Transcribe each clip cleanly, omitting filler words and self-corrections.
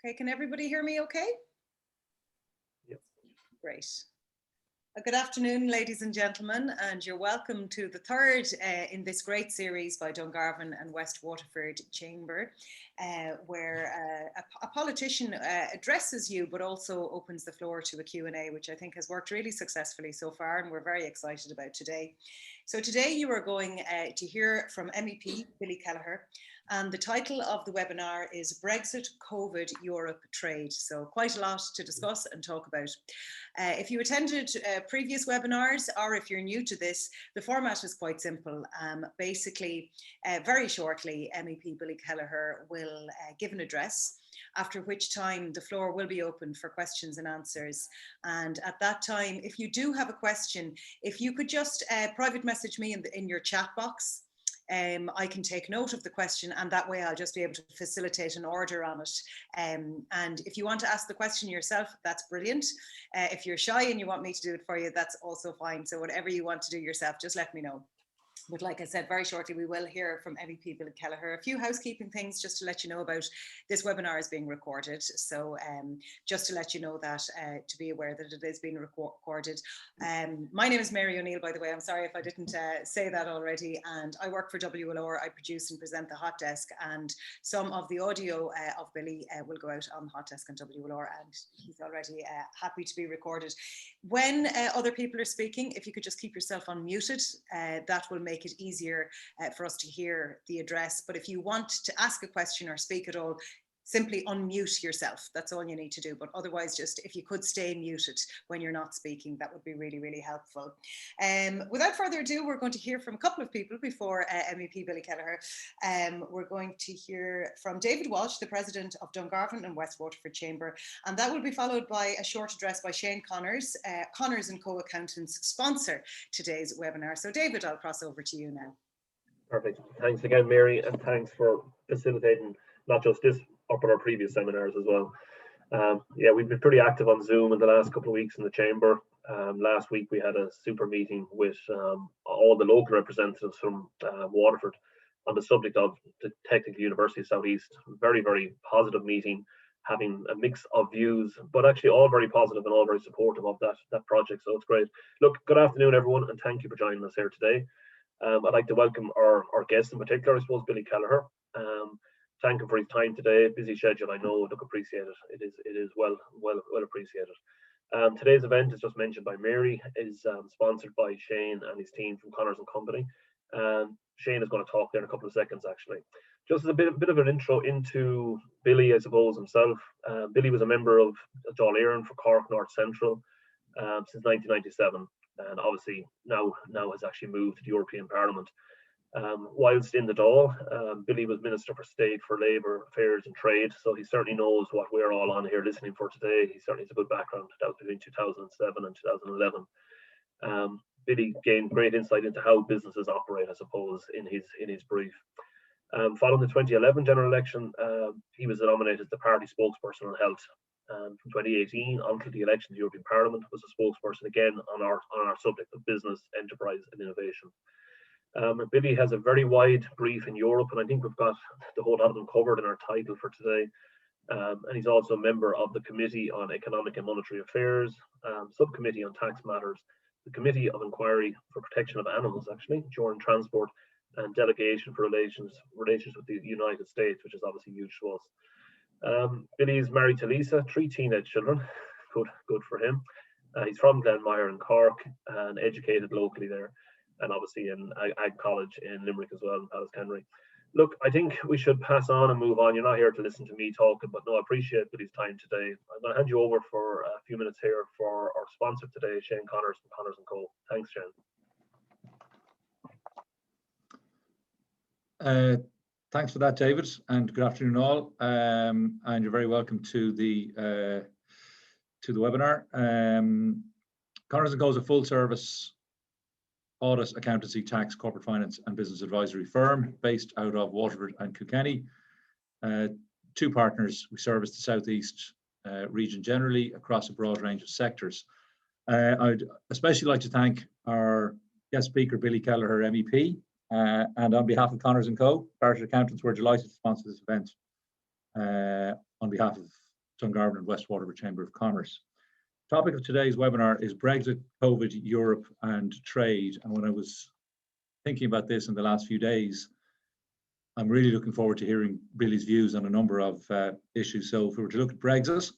Okay, can everybody hear me okay? Yep. Great. Good afternoon, ladies and gentlemen, and you're welcome to the third in this great series by Dungarvan and West Waterford Chamber, where a politician addresses you, but also opens the floor to a Q&A, which I think has worked really successfully so far, and we're very excited about today. So today you are going to hear from MEP Billy Kelleher, and the title of the webinar is Brexit, COVID, Europe, Trade. So quite a lot to discuss and talk about. If you attended previous webinars, or if you're new to this, the format is quite simple. Basically, very shortly, MEP Billy Kelleher will give an address, after which time the floor will be open for questions and answers. And at that time, if you do have a question, if you could just private message me in your chat box, I can take note of the question, and that way I'll just be able to facilitate an order on it. And if you want to ask the question yourself, that's brilliant. If you're shy and you want me to do it for you, that's also fine. So whatever you want to do yourself, just let me know. But like I said, very shortly, we will hear from MEP Billy Kelleher. A few housekeeping things just to let you know about this webinar is being recorded. So just to let you know that, to be aware that it is being recorded. My name is Mary O'Neill, by the way. I'm sorry if I didn't say that already. And I work for WLR. I produce and present the Hot Desk. And some of the audio of Billy will go out on the Hot Desk and WLR. And he's already happy to be recorded. When other people are speaking, if you could just keep yourself unmuted, that will make it easier for us to hear the address. But if you want to ask a question or speak at all, simply unmute yourself. That's all you need to do. But otherwise, just if you could stay muted when you're not speaking, that would be really, really helpful. Without further ado, we're going to hear from a couple of people before MEP Billy Kelleher. We're going to hear from David Walsh, the president of Dungarvan and West Waterford Chamber, and that will be followed by a short address by Shane Connors, Connors & Co Accountants sponsor today's webinar. So David, I'll cross over to you now. Perfect. Thanks again, Mary, and thanks for facilitating not just this, but our previous seminars as well. Yeah, we've been pretty active on Zoom in the last couple of weeks in the chamber. Last week we had a super meeting with all the local representatives from Waterford on the subject of the Technical University of South East. Very, very positive meeting, having a mix of views, but actually all very positive and all very supportive of that project. So it's great. Look, good afternoon, everyone, and thank you for joining us here today. I'd like to welcome our guest in particular, I suppose, Billy Kelleher. Thank him for his time today. Busy schedule, I know. Look, appreciate it. It is well appreciated. Today's event, as just mentioned by Mary, is sponsored by Shane and his team from Connors & Company. Shane is going to talk there in a couple of seconds, actually. Just as a bit of an intro into Billy, I suppose, himself. Billy was a member of Dáil Éireann for Cork North Central since 1997, and obviously now has actually moved to the European Parliament. Whilst in the Dáil, Billy was Minister for State for Labour Affairs and Trade, so he certainly knows what we're all on here listening for today. He certainly has a good background. That was between 2007 and 2011. Billy gained great insight into how businesses operate, I suppose, in his brief. Following the 2011 general election, he was nominated as the party spokesperson on health. From 2018 until the election to the European Parliament, was a spokesperson again on our subject of business, enterprise and innovation. Billy has a very wide brief in Europe, and I think we've got the whole lot of them covered in our title for today. And he's also a member of the Committee on Economic and Monetary Affairs, Subcommittee on Tax Matters, the Committee of Inquiry for Protection of Animals, actually, during transport, and Delegation for relations with the United States, which is obviously huge to us. Billy is married to Lisa, 3 teenage children. Good for him. He's from Glenmire in Cork and educated locally there, and obviously in Ag College in Limerick as well, in Pallaskenry. Look, I think we should pass on and move on. You're not here to listen to me talking, but no, I appreciate Billy's time today. I'm going to hand you over for a few minutes here for our sponsor today, Shane Connors from Connors & Co. Thanks, Shane. Thanks for that, David, and good afternoon all. And you're very welcome to the webinar. Connors & Co is a full-service audit, accountancy, tax, corporate finance and business advisory firm based out of Waterford and Kilkenny. 2 partners. We service the Southeast region generally across a broad range of sectors. I'd especially like to thank our guest speaker, Billy Kelleher, MEP, and on behalf of Connors & Co, Chartered Accountants, we're delighted to sponsor this event on behalf of Dungarvan West Waterford Chamber of Commerce. Topic of today's webinar is Brexit, COVID, Europe and trade. And when I was thinking about this in the last few days, I'm really looking forward to hearing Billy's views on a number of issues. So if we were to look at Brexit,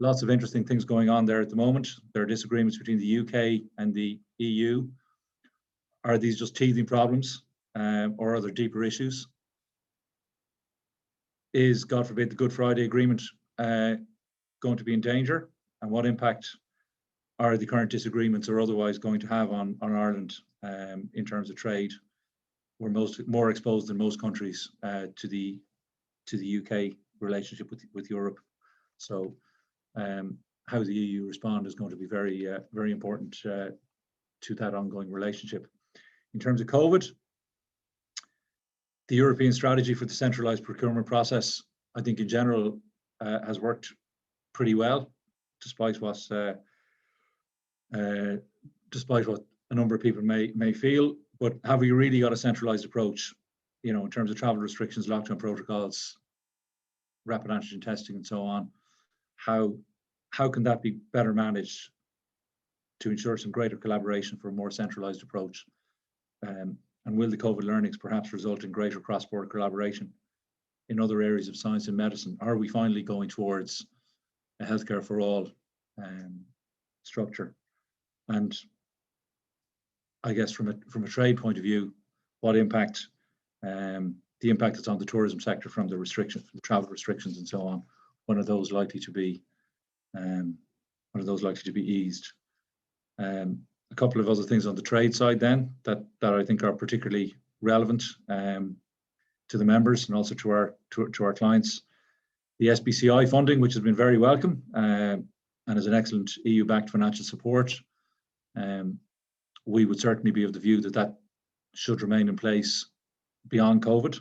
lots of interesting things going on there at the moment. There are disagreements between the UK and the EU. Are these just teething problems or are there deeper issues? Is, God forbid, the Good Friday Agreement going to be in danger? And what impact are the current disagreements or otherwise going to have on Ireland in terms of trade? We're more exposed than most countries to the UK relationship with Europe. So how the EU respond is going to be very, very important to that ongoing relationship. In terms of COVID, the European strategy for the centralised procurement process, I think in general, has worked pretty well, despite what a number of people may feel. But have we really got a centralised approach, you know, in terms of travel restrictions, lockdown protocols, rapid antigen testing, and so on? How can that be better managed to ensure some greater collaboration for a more centralised approach? And will the COVID learnings perhaps result in greater cross-border collaboration in other areas of science and medicine? Are we finally going towards a healthcare for all structure? And I guess from a trade point of view, what impact, the impact that's on the tourism sector from the restrictions, from travel restrictions and so on, when are those likely to be eased? A couple of other things on the trade side then that I think are particularly relevant to the members and also to our clients. The SBCI funding, which has been very welcome and is an excellent EU-backed financial support. We would certainly be of the view that should remain in place beyond COVID.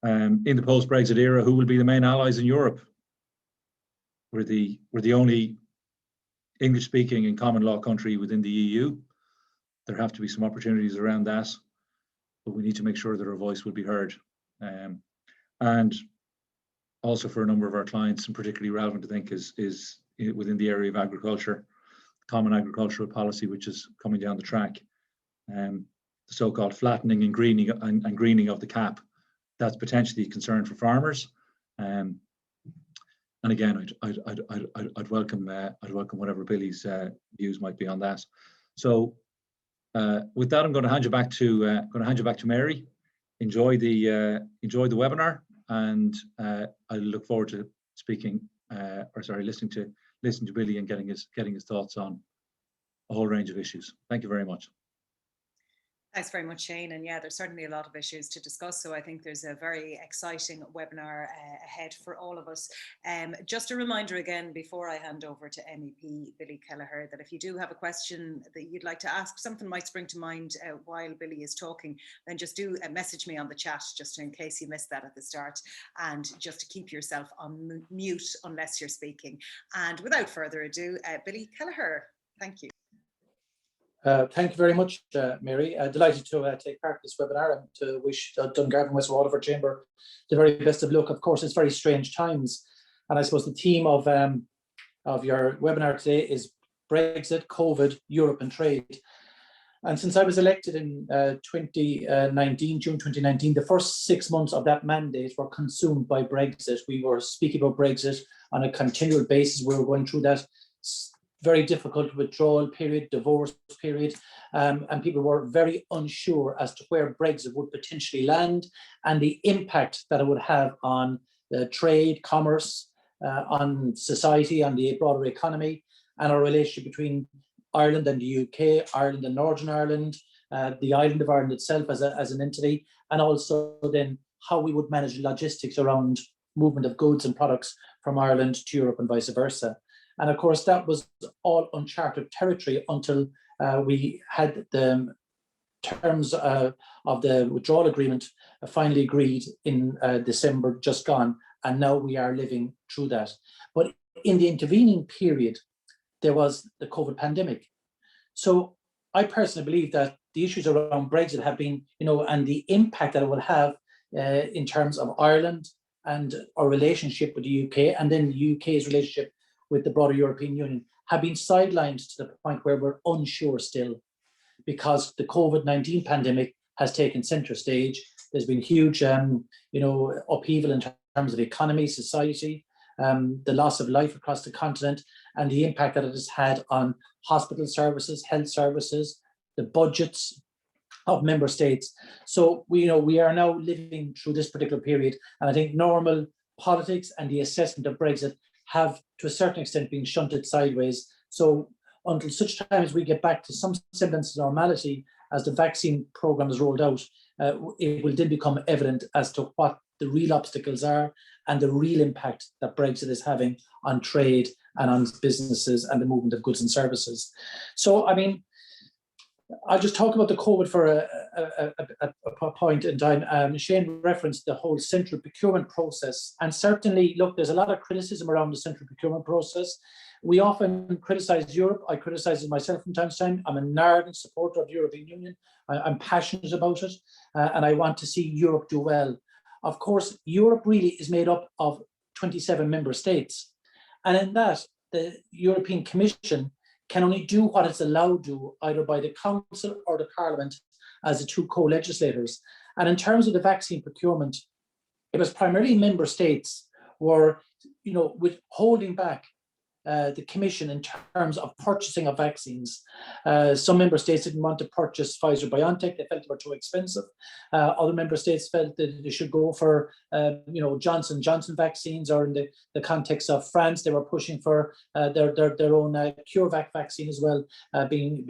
In the post-Brexit era, who will be the main allies in Europe? We're the only English-speaking and common law country within the EU. There have to be some opportunities around that, but we need to make sure that our voice will be heard. And also for a number of our clients, and particularly relevant, I think, is within the area of agriculture, common agricultural policy, which is coming down the track. The so-called flattening and greening of the CAP, that's potentially a concern for farmers. And again, I'd welcome whatever Billy's views might be on that. So with that, I'm going to hand you back to Mary. Enjoy the webinar, and I look forward to listening to Billy and getting his thoughts on a whole range of issues. Thank you very much. Thanks very much, Shane. And yeah, there's certainly a lot of issues to discuss. So I think there's a very exciting webinar ahead for all of us. Just a reminder again, before I hand over to MEP Billy Kelleher, that if you do have a question that you'd like to ask, something might spring to mind while Billy is talking, then just do message me on the chat, just in case you missed that at the start, and just to keep yourself on mute unless you're speaking. And without further ado, Billy Kelleher, thank you. Thank you very much, Mary. Delighted to take part in this webinar and to wish Dungarvan West Waterford Chamber the very best of luck. Of course, it's very strange times, and I suppose the theme of your webinar today is Brexit, COVID, Europe and trade. And since I was elected in June 2019, the first 6 months of that mandate were consumed by Brexit. We were speaking about Brexit on a continual basis. We were going through that very difficult withdrawal period, divorce period, and people were very unsure as to where Brexit would potentially land and the impact that it would have on trade, commerce, on society, on the broader economy, and our relationship between Ireland and the UK, Ireland and Northern Ireland, the island of Ireland itself as an entity, and also then how we would manage logistics around movement of goods and products from Ireland to Europe and vice versa. And of course, that was all uncharted territory until we had the terms of the withdrawal agreement finally agreed in December just gone. And now we are living through that. But in the intervening period, there was the COVID pandemic. So I personally believe that the issues around Brexit have been, and the impact that it will have in terms of Ireland and our relationship with the UK, and then the UK's relationship with the broader European Union, have been sidelined to the point where we're unsure still, because the COVID-19 pandemic has taken center stage. There's been huge, upheaval in terms of economy, society, the loss of life across the continent, and the impact that it has had on hospital services, health services, the budgets of member states. So we are now living through this particular period, and I think normal politics and the assessment of Brexit have, to a certain extent, been shunted sideways. So until such time as we get back to some semblance of normality, as the vaccine program is rolled out, it will then become evident as to what the real obstacles are and the real impact that Brexit is having on trade and on businesses and the movement of goods and services. So, I mean, I'll just talk about the COVID for a point in time. Shane referenced the whole central procurement process. And certainly, look, there's a lot of criticism around the central procurement process. We often criticize Europe. I criticize it myself from time to time. I'm an ardent supporter of the European Union. I'm passionate about it, and I want to see Europe do well. Of course, Europe really is made up of 27 member states. And in that, the European Commission can only do what it's allowed to do, either by the Council or the Parliament as the two co-legislators. And in terms of the vaccine procurement, it was primarily member states were, holding back the Commission in terms of purchasing of vaccines. Some member states didn't want to purchase Pfizer-BioNTech. They felt they were too expensive. Other member states felt that they should go for, Johnson & Johnson vaccines, or in the context of France, they were pushing for their own CureVac vaccine as well, being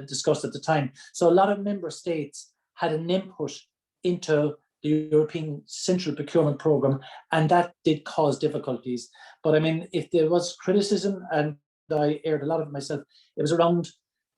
discussed at the time. So a lot of member states had an input into the European Central Procurement Programme, and that did cause difficulties. But I mean, if there was criticism, and I aired a lot of it myself, it was around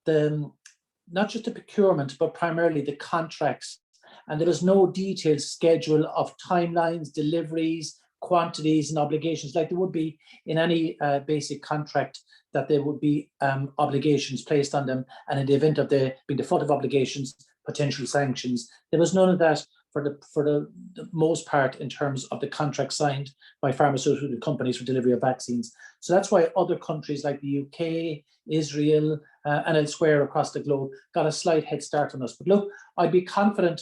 not just the procurement, but primarily the contracts. And there was no detailed schedule of timelines, deliveries, quantities, and obligations like there would be in any basic contract, that there would be obligations placed on them, and in the event of there being default of obligations, potential sanctions. There was none of that for the most part in terms of the contract signed by pharmaceutical companies for delivery of vaccines. So that's why other countries like the UK, Israel, and elsewhere across the globe got a slight head start on us. But look, I'd be confident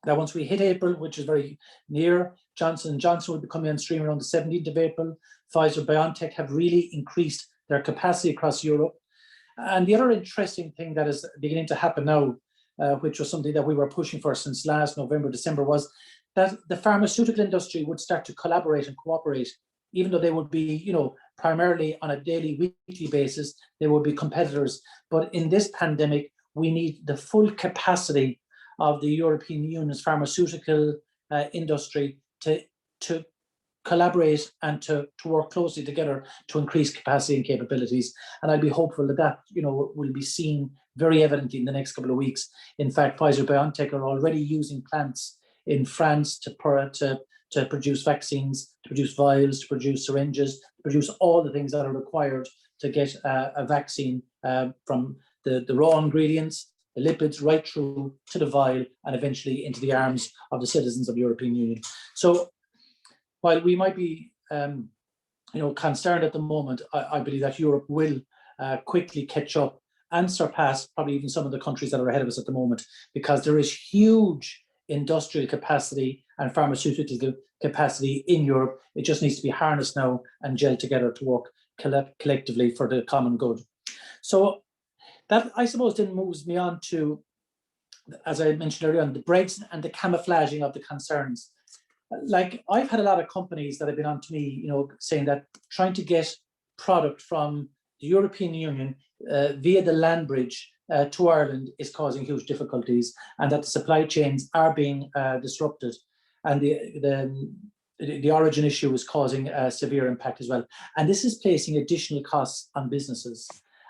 that once we hit April, which is very near, Johnson & Johnson will be coming on stream around the 17th of April. Pfizer-BioNTech have really increased their capacity across Europe. And the other interesting thing that is beginning to happen now, which was something that we were pushing for since last November, December, was that the pharmaceutical industry would start to collaborate and cooperate, even though they would be, primarily on a daily, weekly basis, they would be competitors. But in this pandemic, we need the full capacity of the European Union's pharmaceutical industry to collaborate and to work closely together to increase capacity and capabilities. And I'd be hopeful that will be seen very evidently in the next couple of weeks. In fact, Pfizer-BioNTech are already using plants in France to produce vaccines, to produce vials, to produce syringes, to produce all the things that are required to get a vaccine from the raw ingredients, the lipids, right through to the vial, and eventually into the arms of the citizens of the European Union. So while we might be concerned at the moment, I believe that Europe will quickly catch up and surpass probably even some of the countries that are ahead of us at the moment, because there is huge industrial capacity and pharmaceutical capacity in Europe. It just needs to be harnessed now and gelled together to work collectively for the common good. So that, I suppose, then moves me on to, as I mentioned earlier on, the Brexit and the camouflaging of the concerns. Like, I've had a lot of companies that have been on to me, saying that trying to get product from the European Union via the land bridge to Ireland is causing huge difficulties, and that the supply chains are being disrupted, and the origin issue is causing a severe impact as well. And this is placing additional costs on businesses.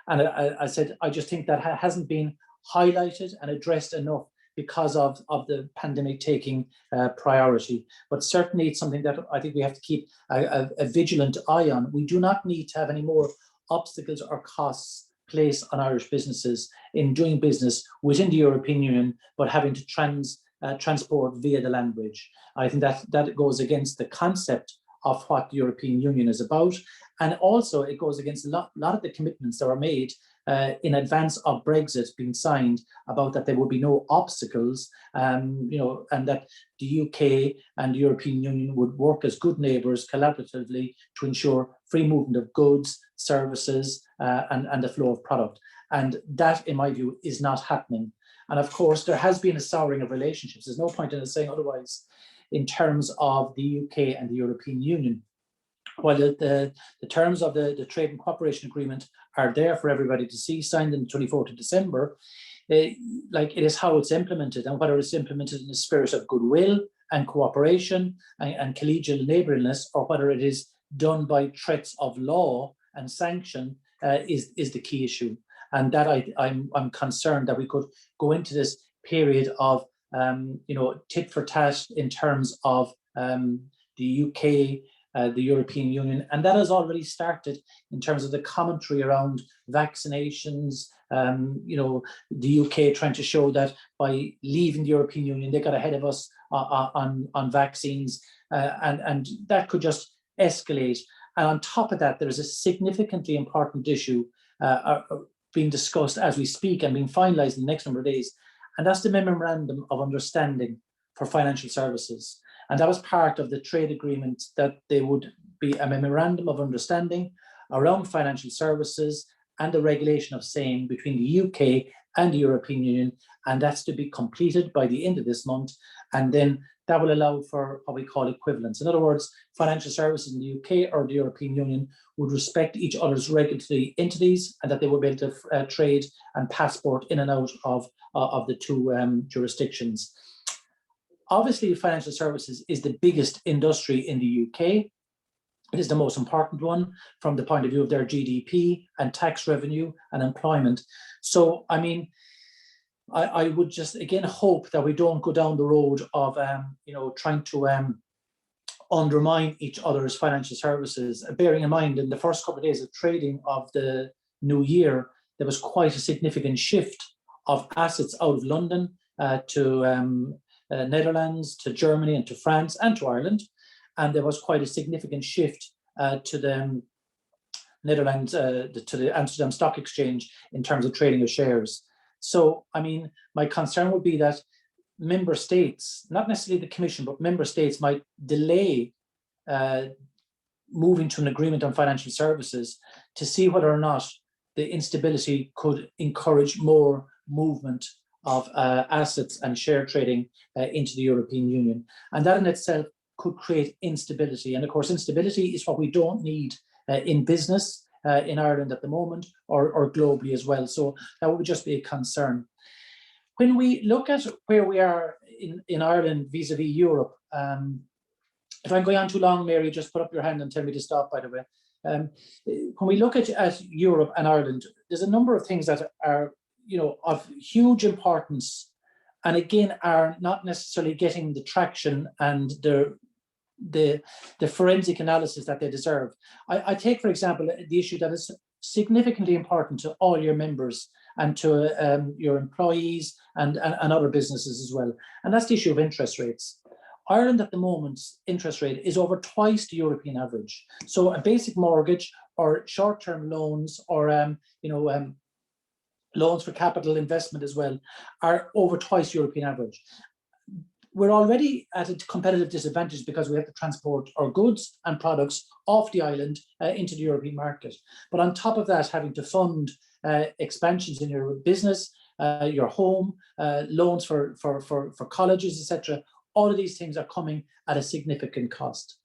And I said, I just think that hasn't been highlighted and addressed enough because of the pandemic taking priority. But certainly it's something that I think we have to keep a vigilant eye on. We do not need to have any more obstacles or costs placed on Irish businesses in doing business within the European Union, but having to transport via the land bridge. I think that goes against the concept of what the European Union is about. And also it goes against a lot of the commitments that were made in advance of Brexit being signed about that there would be no obstacles, and that the UK and the European Union would work as good neighbours collaboratively to ensure free movement of goods, services, and the flow of product. And that, in my view, is not happening. And of course, there has been a souring of relationships. There's no point in us saying otherwise in terms of the UK and the European Union. While the terms of the Trade and Cooperation Agreement are there for everybody to see, signed on the 24th of December, it is how it's implemented, and whether it's implemented in a spirit of goodwill and cooperation and collegial neighbourliness, or whether it is done by threats of law and sanction is the key issue. And that I'm concerned that we could go into this period of tit for tat in terms of the UK, the European Union, and that has already started in terms of the commentary around vaccinations. The UK trying to show that by leaving the European Union, they got ahead of us on vaccines, and that could just escalate. And on top of that, there is a significantly important issue being discussed as we speak and being finalised in the next number of days, and that's the Memorandum of Understanding for Financial Services. And that was part of the trade agreement, that there would be a Memorandum of Understanding around financial services and the regulation of same between the UK and the European Union, and that's to be completed by the end of this month. And then that will allow for what we call equivalence. In other words, financial services in the UK or the European Union would respect each other's regulatory entities, and that they would be able to trade and passport in and out of the two jurisdictions. Obviously, financial services is the biggest industry in the UK. It is the most important one from the point of view of their GDP and tax revenue and employment. So, I mean, I would just again hope that we don't go down the road of trying to undermine each other's financial services. Bearing in mind, in the first couple of days of trading of the new year, there was quite a significant shift of assets out of London to Netherlands, to Germany, and to France, and to Ireland. And there was quite a significant shift to the Netherlands, to the Amsterdam Stock Exchange in terms of trading of shares. So, I mean, my concern would be that member states, not necessarily the Commission, but member states might delay moving to an agreement on financial services to see whether or not the instability could encourage more movement of assets and share trading into the European Union. And that in itself could create instability. And of course, instability is what we don't need in business in Ireland at the moment, or globally as well. So that would just be a concern. When we look at where we are in Ireland vis-a-vis Europe, if I'm going on too long, Mary, just put up your hand and tell me to stop, by the way. When we look at Europe and Ireland, there's a number of things that are of huge importance, and again are not necessarily getting the traction and the forensic analysis that they deserve. I take, for example, the issue that is significantly important to all your members and to your employees and other businesses as well, and that's the issue of interest rates. Ireland at the moment's interest rate is over twice the European average. So a basic mortgage or short-term loans or loans for capital investment as well are over twice European average. We're already at a competitive disadvantage because we have to transport our goods and products off the island into the European market. But on top of that, having to fund expansions in your business, your home, loans for colleges, etc. All of these things are coming at a significant cost.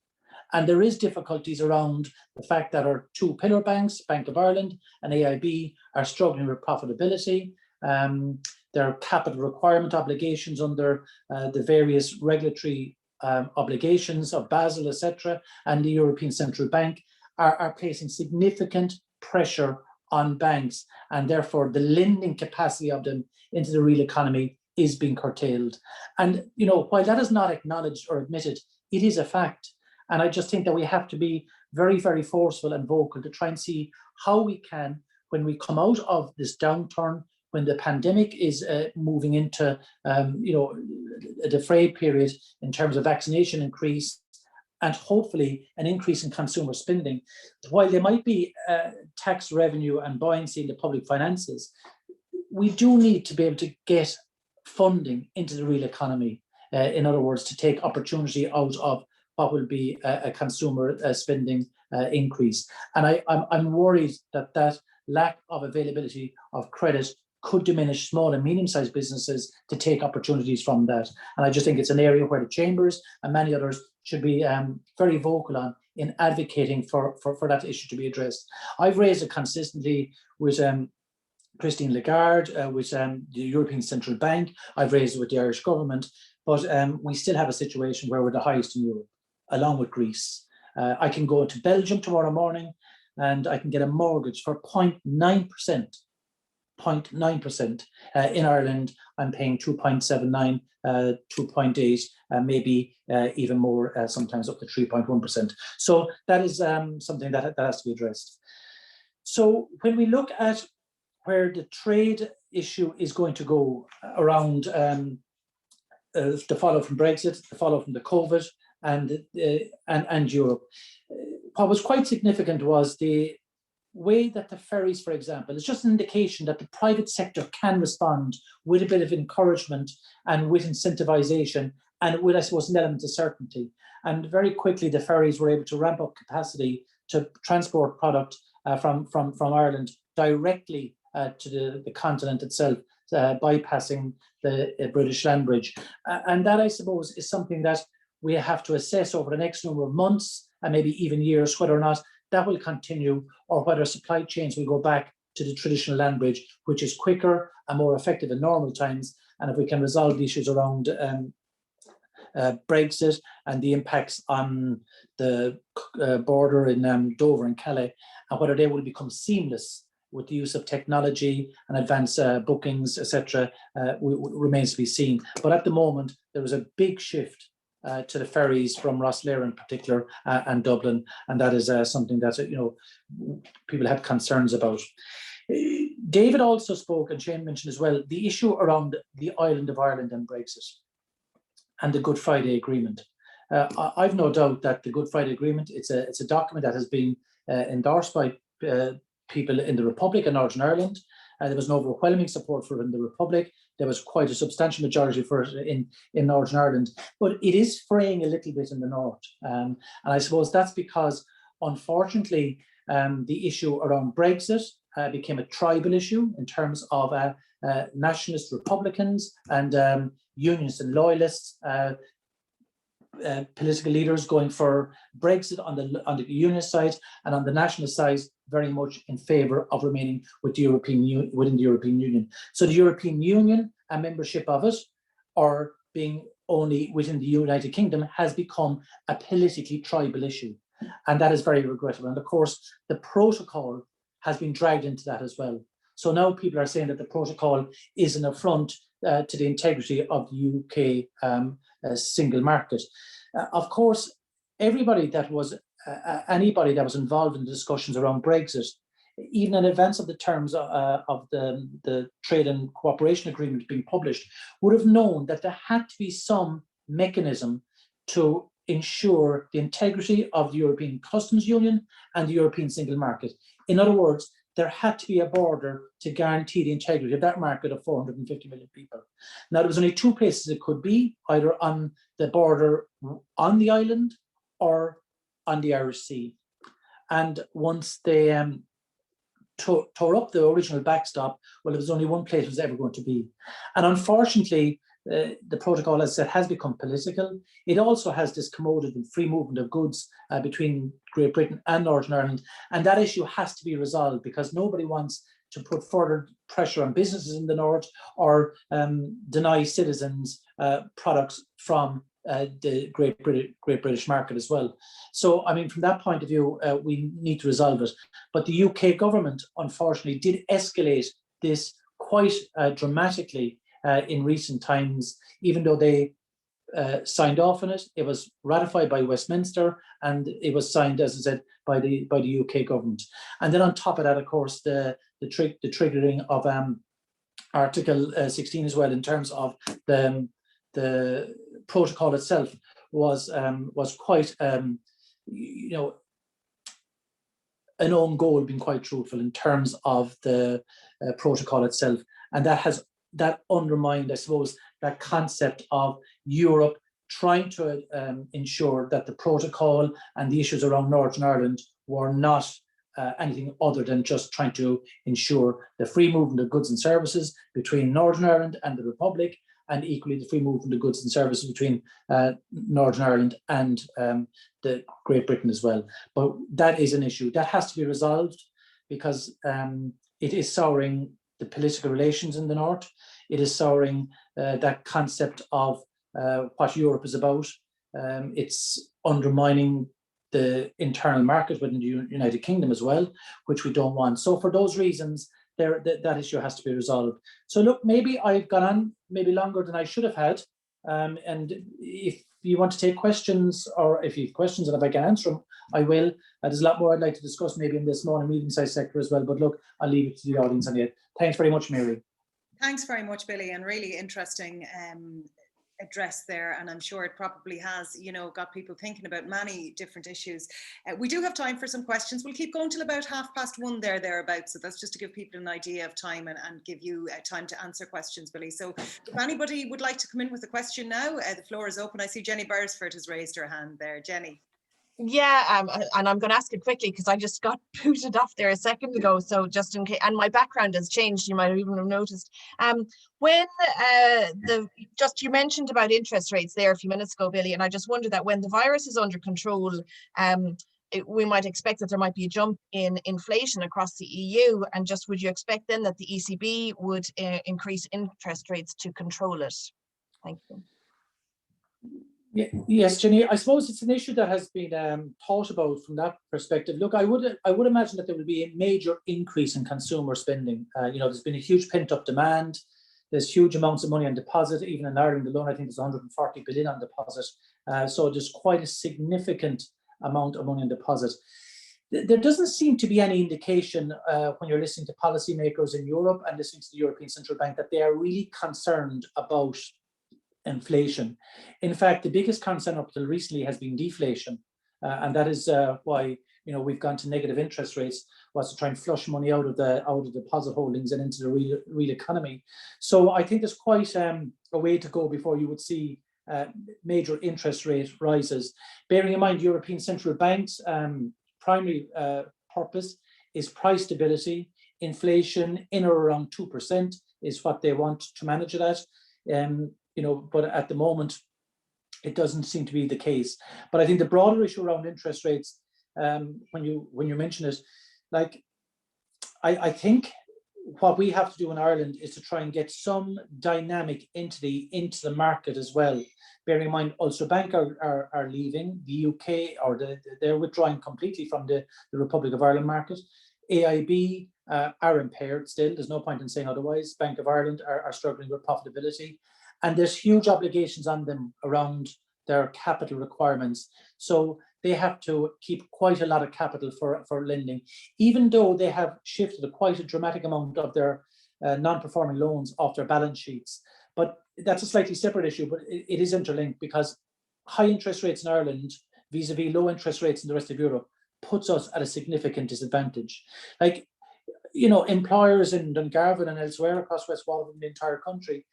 And there is difficulties around the fact that our two pillar banks, Bank of Ireland and AIB, are struggling with profitability. Their capital requirement obligations under the various regulatory obligations of Basel, etc., and the European Central Bank are placing significant pressure on banks, and therefore the lending capacity of them into the real economy is being curtailed. And while that is not acknowledged or admitted, it is a fact. And I just think that we have to be very, very forceful and vocal to try and see how we can, when we come out of this downturn, when the pandemic is moving into, a defrayed period in terms of vaccination increase, and hopefully an increase in consumer spending, while there might be tax revenue and buoyancy in the public finances, we do need to be able to get funding into the real economy. In other words, to take opportunity out of what will be a consumer spending increase. And I'm worried that lack of availability of credit could diminish small and medium-sized businesses to take opportunities from that. And I just think it's an area where the chambers and many others should be very vocal on in advocating for that issue to be addressed. I've raised it consistently with Christine Lagarde, with the European Central Bank. I've raised it with the Irish government, but we still have a situation where we're the highest in Europe, along with Greece. I can go to Belgium tomorrow morning and I can get a mortgage for 0.9%. 0.9%. In Ireland, I'm paying 2.79, 2.8, maybe even more, sometimes up to 3.1%. So that is something that has to be addressed. So when we look at where the trade issue is going to go around the fallout from Brexit, the fallout from the COVID, and Europe, what was quite significant was the way that the ferries, for example, is just an indication that the private sector can respond with a bit of encouragement and with incentivization and with, I suppose, an element of certainty. And very quickly, the ferries were able to ramp up capacity to transport product from Ireland directly to the continent itself, bypassing the British land bridge. And that, I suppose, is something that we have to assess over the next number of months and maybe even years, whether or not that will continue, or whether supply chains will go back to the traditional land bridge, which is quicker and more effective in normal times. And if we can resolve the issues around Brexit and the impacts on the border in Dover and Calais, and whether they will become seamless with the use of technology and advanced bookings, etc., remains to be seen. But at the moment, there is a big shift to the ferries from Rosslare in particular and Dublin, and that is something that people have concerns about. David also spoke, and Shane mentioned as well, the issue around the island of Ireland and Brexit and the Good Friday Agreement. I've no doubt that the Good Friday Agreement, it's a document that has been endorsed by people in the Republic and Northern Ireland. There was an overwhelming support for it in the Republic. There was quite a substantial majority for it in Northern Ireland, but it is fraying a little bit in the north. And I suppose that's because, unfortunately, the issue around Brexit became a tribal issue in terms of nationalist Republicans and unionists and loyalists, political leaders going for Brexit on the unionist side, and on the nationalist side, very much in favour of remaining with the within the European Union. So the European Union and membership of it, or being only within the United Kingdom, has become a politically tribal issue, and that is very regrettable. And of course, the protocol has been dragged into that as well. So now people are saying that the protocol is an affront to the integrity of the UK single market. Of course, anybody that was involved in the discussions around Brexit, even in advance of the terms of the Trade and Cooperation Agreement being published, would have known that there had to be some mechanism to ensure the integrity of the European Customs Union and the European single market. In other words, there had to be a border to guarantee the integrity of that market of 450 million people. Now, there was only two places it could be, either on the border on the island or on the Irish Sea. And once they tore up the original backstop, well, there was only one place it was ever going to be. And unfortunately, the protocol, as I said, has become political. It also has this commodity and free movement of goods between Great Britain and Northern Ireland. And that issue has to be resolved, because nobody wants to put further pressure on businesses in the north or deny citizens products from the Great British market as well. So, I mean, from that point of view, we need to resolve it. But the UK government, unfortunately, did escalate this quite dramatically in recent times. Even though they signed off on it, it was ratified by Westminster, and it was signed, as I said, by the UK government. And then on top of that, of course, the triggering of Article 16 as well, in terms of the protocol itself was quite, you know, an own goal, being quite truthful in terms of the protocol itself, and that undermined, I suppose, that concept of Europe trying to ensure that the protocol and the issues around Northern Ireland were not anything other than just trying to ensure the free movement of goods and services between Northern Ireland and the Republic, and equally the free movement of goods and services between Northern Ireland and the Great Britain as well. But that is an issue that has to be resolved, because it is souring the political relations in the North. It is souring that concept of what Europe is about. It's undermining the internal market within the United Kingdom as well, which we don't want. So for those reasons, that issue has to be resolved. So look, maybe I've gone on maybe longer than I should have had. And if you want to take questions, or if you have questions and if I can answer them, I will. There's a lot more I'd like to discuss maybe in the small and medium-sized sector as well. But look, I'll leave it to the audience on it. Thanks very much, Mary. Thanks very much, Billy, and really interesting address there, and I'm sure it probably has, you know, got people thinking about many different issues. We do have time for some questions. We'll keep going till about 1:30 thereabouts, so that's just to give people an idea of time and give you time to answer questions, Billy. So if anybody would like to come in with a question now, the floor is open. I see Jenny Beresford has raised her hand there. Jenny. Yeah, and I'm going to ask it quickly because I just got booted off there a second ago. So just in case, and my background has changed, you might even have noticed. When you mentioned about interest rates there a few minutes ago, Billy, and I just wondered that when the virus is under control, we might expect that there might be a jump in inflation across the EU. And just would you expect then that the ECB would increase interest rates to control it? Thank you. Yes, Jenny, I suppose it's an issue that has been thought about from that perspective. Look, I would imagine that there will be a major increase in consumer spending. You know, there's been a huge pent-up demand. There's huge amounts of money on deposit, even in Ireland alone. I think there's 140 billion on deposit. So there's quite a significant amount of money on deposit. There doesn't seem to be any indication when you're listening to policymakers in Europe and listening to the European Central Bank that they are really concerned about inflation. In fact, the biggest concern up till recently has been deflation, and that is why, you know, we've gone to negative interest rates, was to try and flush money out of the deposit holdings and into the real economy. So I think there's quite a way to go before you would see major interest rate rises. Bearing in mind, European Central Bank's primary purpose is price stability. Inflation in or around 2% is what they want to manage it at. You know, but at the moment, it doesn't seem to be the case. But I think the broader issue around interest rates, when you mention it, like I think what we have to do in Ireland is to try and get some dynamic into the market as well. Bearing in mind, Ulster Bank are leaving the UK, or they're withdrawing completely from the Republic of Ireland market. AIB are impaired still. There's no point in saying otherwise. Bank of Ireland are struggling with profitability. And there's huge obligations on them around their capital requirements. So they have to keep quite a lot of capital for lending, even though they have shifted quite a dramatic amount of their non-performing loans off their balance sheets. But that's a slightly separate issue, but it is interlinked, because high interest rates in Ireland vis-a-vis low interest rates in the rest of Europe puts us at a significant disadvantage. Like, you know, employers in Dungarvan and elsewhere across West Waterford and the entire country,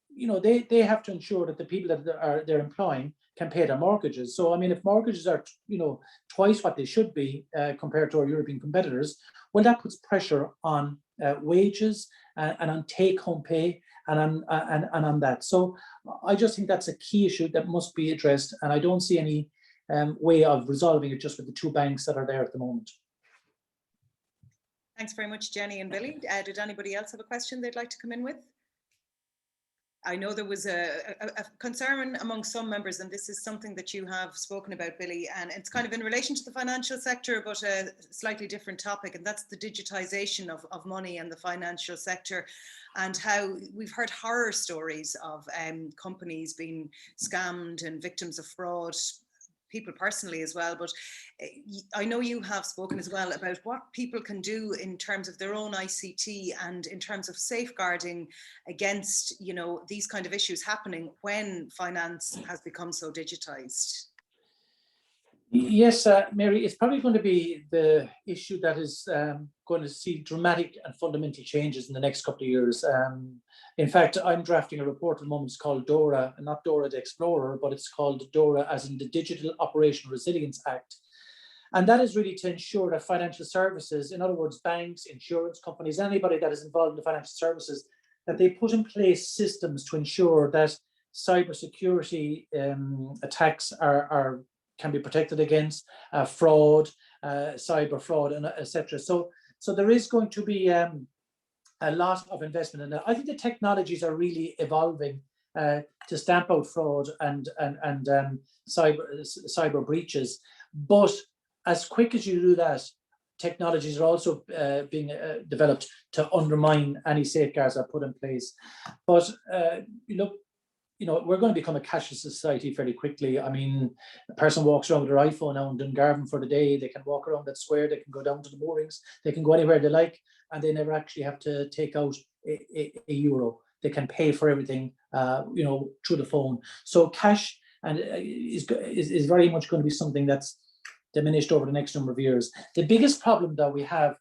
you know, they have to ensure that the people that they're employing can pay their mortgages. So, I mean, if mortgages are, you know, twice what they should be compared to our European competitors, well, that puts pressure on wages and on take-home pay and on that. So, I just think that's a key issue that must be addressed, and I don't see any way of resolving it just with the two banks that are there at the moment. Thanks very much, Jenny and Billy. Did anybody else have a question they'd like to come in with? I know there was a concern among some members, and this is something that you have spoken about, Billy, and it's kind of in relation to the financial sector, but a slightly different topic, and that's the digitization of money and the financial sector, and how we've heard horror stories of companies being scammed and victims of fraud people personally as well, but I know you have spoken as well about what people can do in terms of their own ICT and in terms of safeguarding against, you know, these kind of issues happening when finance has become so digitized. Yes, Mary, it's probably going to be the issue that is going to see dramatic and fundamental changes in the next couple of years. In fact, I'm drafting a report at the moment. It's called DORA, and not Dora the Explorer, but it's called DORA as in the Digital Operational Resilience Act. And that is really to ensure that financial services, in other words, banks, insurance companies, anybody that is involved in the financial services, that they put in place systems to ensure that cybersecurity attacks can be protected against fraud, cyber fraud, and etc. So there is going to be a lot of investment in that. I think the technologies are really evolving to stamp out fraud and cyber breaches. But as quick as you do that, technologies are also being developed to undermine any safeguards that are put in place. But look, you know, we're going to become a cashless society fairly quickly. I mean, a person walks around with their iPhone now in Dungarvan for the day. They can walk around that square. They can go down to the moorings. They can go anywhere they like, and they never actually have to take out a euro. They can pay for everything, you know, through the phone. So cash and is very much going to be something that's diminished over the next number of years. The biggest problem that we have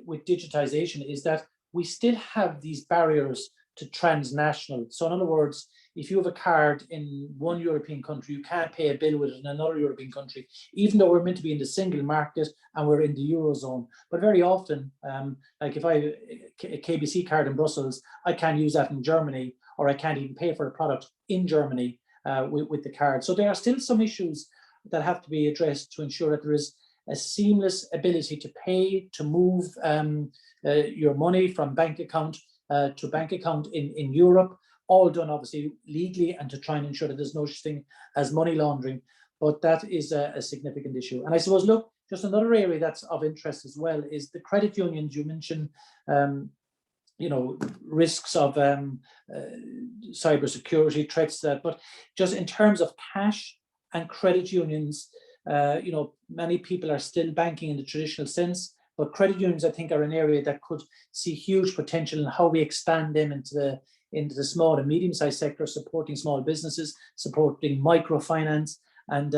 with digitization is that we still have these barriers to transnational. So in other words, if you have a card in one European country, you can't pay a bill with it in another European country, even though we're meant to be in the single market and we're in the Eurozone. But very often, like if I have a KBC card in Brussels, I can't use that in Germany, or I can't even pay for a product in Germany with the card. So there are still some issues that have to be addressed to ensure that there is a seamless ability to pay, to move your money from bank account to bank account in Europe, all done obviously legally, and to try and ensure that there's no such thing as money laundering. But that is a significant issue. And I suppose, look, just another area that's of interest as well is the credit unions. You mentioned, you know, risks of cybersecurity threats, but just in terms of cash and credit unions, you know, many people are still banking in the traditional sense, but credit unions, I think, are an area that could see huge potential in how we expand them into the small and medium-sized sector, supporting small businesses, supporting microfinance and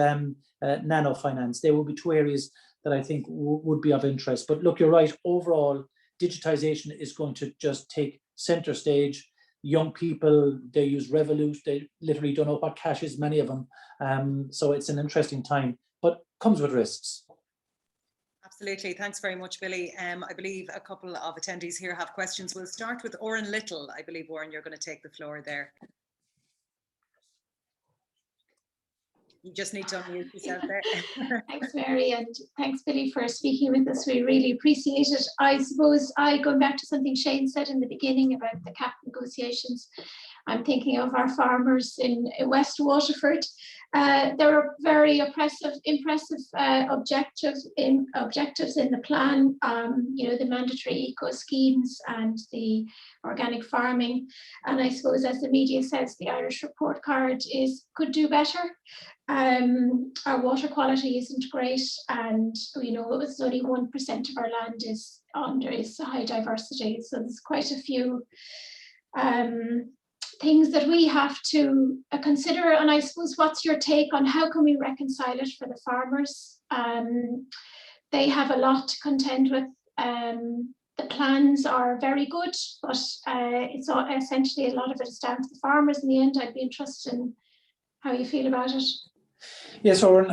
nano finance. They will be two areas that I think would be of interest. But look, you're right. Overall, digitization is going to just take center stage. Young people, they use Revolut. They literally don't know what cash is, many of them. So it's an interesting time, but comes with risks. Absolutely. Thanks very much, Billy. I believe a couple of attendees here have questions. We'll start with Oren Little. I believe, Oren, you're going to take the floor there. You just need to unmute yourself there. Thanks, Mary, and thanks, Billy, for speaking with us. We really appreciate it. I suppose going back to something Shane said in the beginning about the CAP negotiations, I'm thinking of our farmers in West Waterford. There are very impressive objectives in the plan. You know, the mandatory eco schemes and the organic farming. And I suppose, as the media says, the Irish report card could do better. Our water quality isn't great, and you know, it's only 1% of our land is high diversity. So there's quite a few things that we have to consider. And I suppose, what's your take on how can we reconcile it for the farmers? They have a lot to contend with. The plans are very good, but it's essentially a lot of it is down to the farmers in the end. I'd be interested in how you feel about it. Yes, Oren,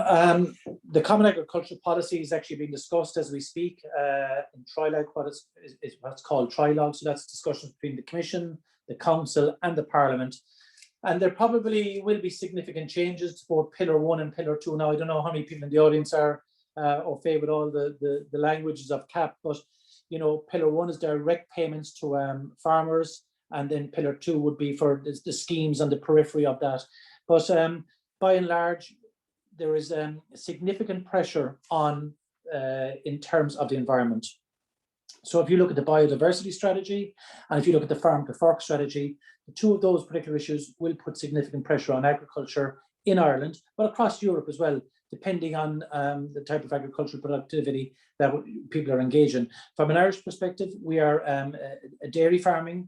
the Common Agricultural Policy is actually being discussed as we speak in trilogue, what's called trilogue. So that's discussions between the Commission, the Council and the Parliament. And there probably will be significant changes to both Pillar 1 and Pillar 2. Now, I don't know how many people in the audience are au fait with all the languages of CAP, but you know, Pillar 1 is direct payments to farmers, and then Pillar 2 would be for the schemes on the periphery of that. But by and large, there is significant pressure on in terms of the environment. So if you look at the biodiversity strategy, and if you look at the farm to fork strategy, the two of those particular issues will put significant pressure on agriculture in Ireland, but across Europe as well, depending on the type of agricultural productivity that people are engaged in. From an Irish perspective, we are a dairy farming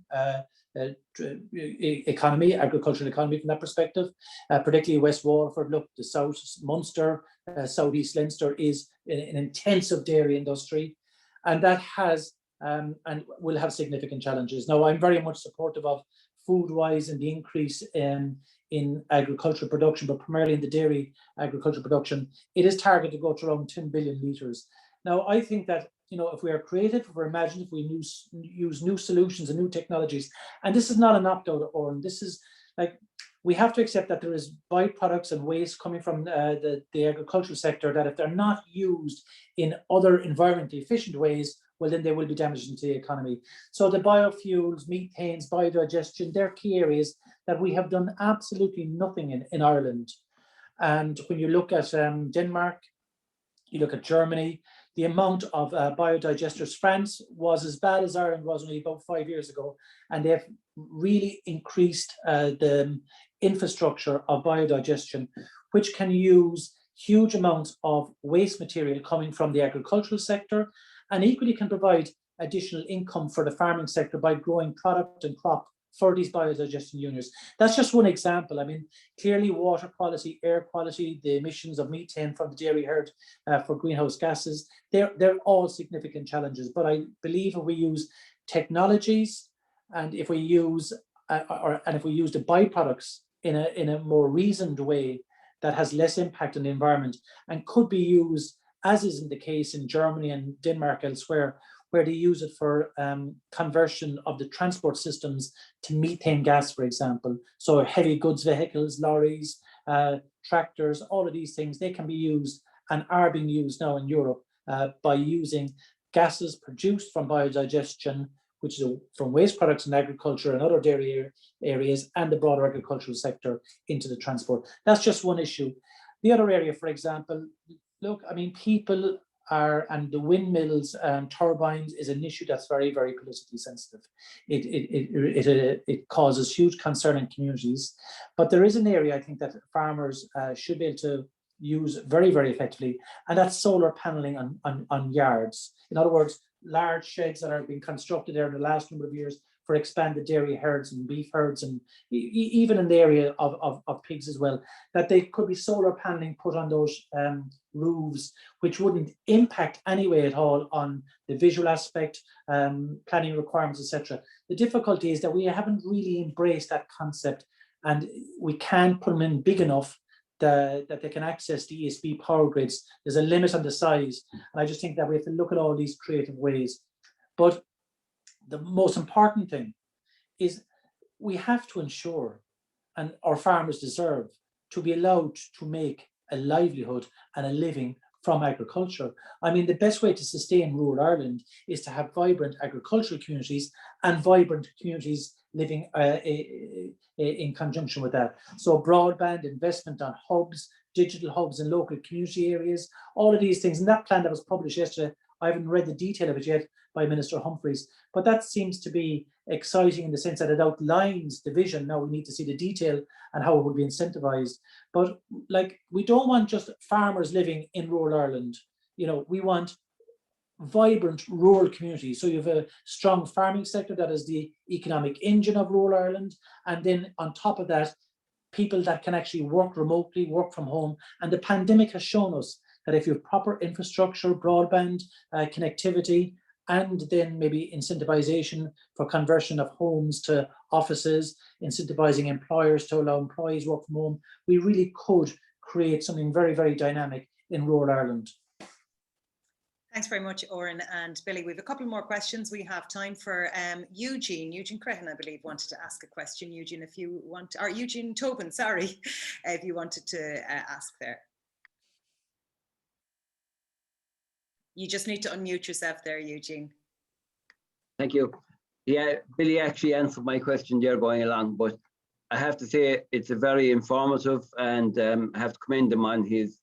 economy, agricultural economy from that perspective, particularly West Waterford. Look, the South Munster, Southeast Leinster is an intensive dairy industry, and that has and will have significant challenges. Now, I'm very much supportive of food-wise and the increase in agricultural production, but primarily in the dairy agricultural production. It is targeted to go to around 10 billion litres. Now, I think that, you know, if we are creative, if we're imaginative, if we use new solutions and new technologies, and this is not an opt-out, or this is like, we have to accept that there is byproducts and waste coming from the agricultural sector that if they're not used in other environmentally efficient ways, well, then they will be damaging to the economy. So the biofuels, methanes, biodigestion, they're key areas that we have done absolutely nothing in Ireland. And when you look at Denmark, you look at Germany, the amount of biodigesters, France was as bad as Ireland was only about 5 years ago, and they've really increased the infrastructure of biodigestion, which can use huge amounts of waste material coming from the agricultural sector, and equally can provide additional income for the farming sector by growing product and crop for these biodigestion units. That's just one example. I mean, clearly water quality, air quality, the emissions of methane from the dairy herd for greenhouse gases, they're all significant challenges. But I believe if we use technologies and if we use if we use the byproducts in a more reasoned way that has less impact on the environment and could be used, as is in the case in Germany and Denmark elsewhere, where they use it for conversion of the transport systems to methane gas, for example. So heavy goods vehicles, lorries, tractors, all of these things, they can be used and are being used now in Europe by using gases produced from biodigestion, which is from waste products in agriculture and other dairy areas and the broader agricultural sector into the transport. That's just one issue. The other area, for example, look, I mean, people are, and the windmills and turbines is an issue that's very, very politically sensitive. It causes huge concern in communities, but there is an area I think that farmers should be able to use very, very effectively, and that's solar paneling on yards. In other words, large sheds that are being constructed there in the last number of years for expanded dairy herds and beef herds, and even in the area of pigs as well, that they could be solar paneling put on those roofs, which wouldn't impact anyway at all on the visual aspect, planning requirements, etc. The difficulty is that we haven't really embraced that concept, and we can't put them in big enough that they can access the ESB power grids. There's a limit on the size, and I just think that we have to look at all these creative ways. But the most important thing is we have to ensure, and our farmers deserve, to be allowed to make a livelihood and a living from agriculture. I mean, the best way to sustain rural Ireland is to have vibrant agricultural communities and vibrant communities living in conjunction with that. So broadband, investment on hubs, digital hubs in local community areas, all of these things. And that plan that was published yesterday, I haven't read the detail of it yet by Minister Humphreys, but that seems to be exciting in the sense that it outlines the vision. Now we need to see the detail and how it will be incentivized. But like, we don't want just farmers living in rural Ireland. You know, we want vibrant rural communities. So you have a strong farming sector that is the economic engine of rural Ireland. And then on top of that, people that can actually work remotely, work from home. And the pandemic has shown us that if you have proper infrastructure, broadband, connectivity, and then maybe incentivization for conversion of homes to offices, incentivizing employers to allow employees work from home, we really could create something very, very dynamic in rural Ireland. Thanks very much, Oren and Billy. We have a couple more questions. We have time for Eugene Crehan, I believe, wanted to ask a question. Eugene, if you want, or Eugene Tobin, sorry, if you wanted to ask there. You just need to unmute yourself there, Eugene. Thank you. Yeah, Billy actually answered my question there going along, but I have to say it's a very informative, and I have to commend him on his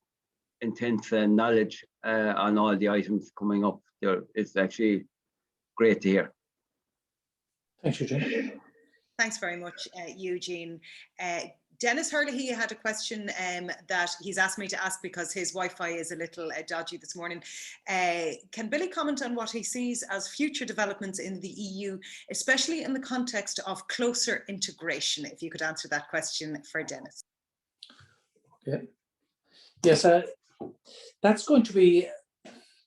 intense knowledge on all the items coming up there. It's actually great to hear. Thanks, Eugene. Thanks very much, Eugene. Dennis Hurley had a question that he's asked me to ask because his Wi-Fi is a little dodgy this morning. Can Billy comment on what he sees as future developments in the EU, especially in the context of closer integration? If you could answer that question for Dennis. Okay. Yes, that's going to be